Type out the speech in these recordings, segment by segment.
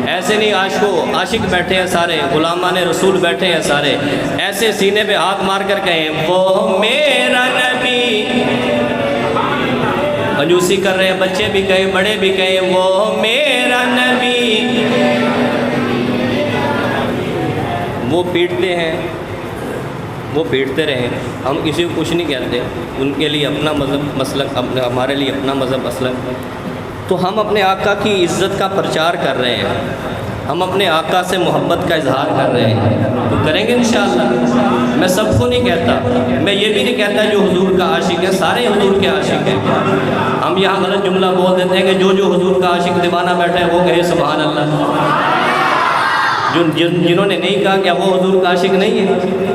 ایسے نہیں عاشق بیٹھے ہیں سارے، غلامان رسول بیٹھے ہیں سارے، ایسے سینے پہ ہاتھ مار کر کہیں وہ میرا نبی۔ کنجوسی کر رہے ہیں، بچے بھی کہیں بڑے بھی کہیں وہ میرا نبی۔ وہ پیٹتے ہیں، وہ پیٹتے رہیں، ہم کسی کو کچھ نہیں کہتے، ان کے لیے اپنا مذہب مسلک، ہمارے لیے اپنا مذہب مسلک۔ تو ہم اپنے آقا کی عزت کا پرچار کر رہے ہیں، ہم اپنے آقا سے محبت کا اظہار کر رہے ہیں، تو کریں گے انشاءاللہ۔ میں سب کو نہیں کہتا، میں یہ بھی نہیں کہتا جو حضور کا عاشق ہے سارے حضور کے عاشق ہیں۔ ہم یہاں غلط جملہ بول دیتے ہیں کہ جو حضور کا عاشق دیوانہ بیٹھا ہے وہ کہے سبحان اللہ۔ جنہوں نے نہیں کہا کہ وہ حضور کا عاشق نہیں ہے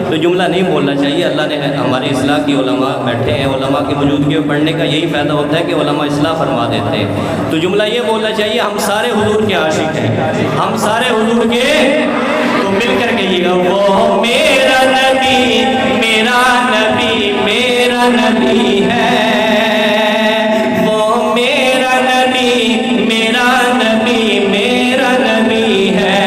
تو جملہ نہیں بولنا چاہیے۔ اللہ نے ہماری اصلاح کی، علماء بیٹھے ہیں، علماء کی موجودگی میں پڑھنے کا یہی فائدہ ہوتا ہے کہ علماء اصلاح فرما دیتے ہیں۔ تو جملہ یہ بولنا چاہیے ہم سارے حضور کے عاشق ہیں، ہم سارے حضور کے، تو مل کر کہیے گا وہ میرا نبی، میرا نبی، میرا نبی ہے، وہ میرا نبی، میرا نبی، میرا نبی ہے،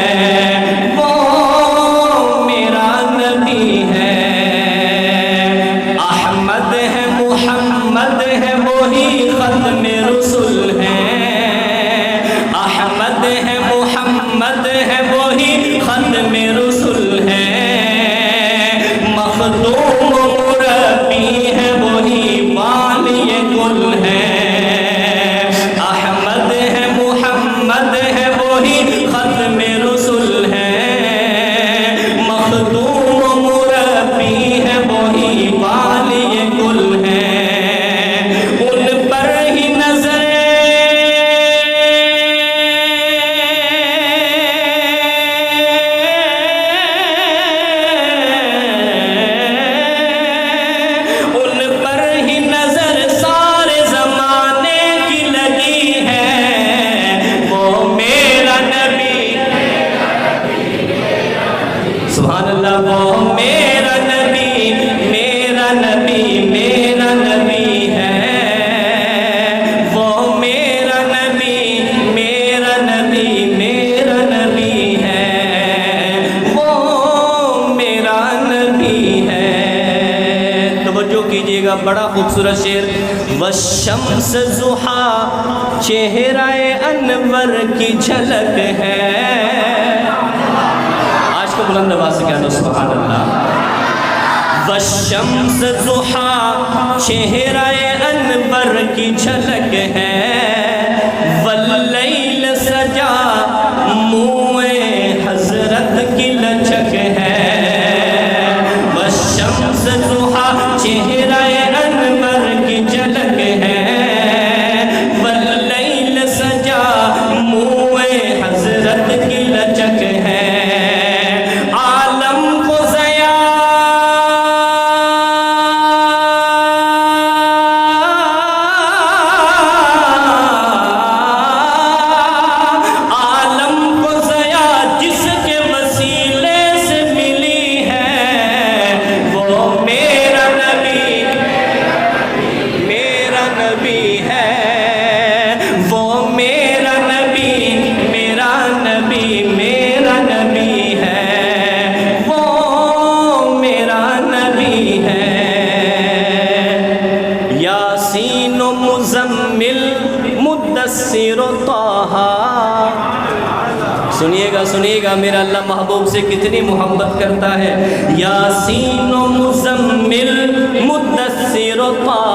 بڑا خوبصورت شعر، والشمس ضحیٰ چہرہ انور کی جھلک ہے۔ آج کو بلند آواز سے کہہ دو سبحان اللہ۔ والشمس ضحیٰ چہرہ انور کی جھلک ہے، واللیل سجا منہ حضرت کی لچک ہے۔ والشمس ضحیٰ چہرہ انور کی جھلک ہے، واللیل سجا منہ حضرت کی لچک ہے۔ عالم کو ضیا جس کے وسیلے سے ملی ہے، وہ میرا نبی، میرا نبی ہے، وہ میرا نبی، میرا نبی، میرا نبی ہے، وہ میرا نبی ہے۔ یاسین و مزمل مدثر و طٰہٰ، سنیے گا میرا اللہ محبوب سے کتنی محبت کرتا ہے۔ یاسین و مزمل مدثر و طٰہٰ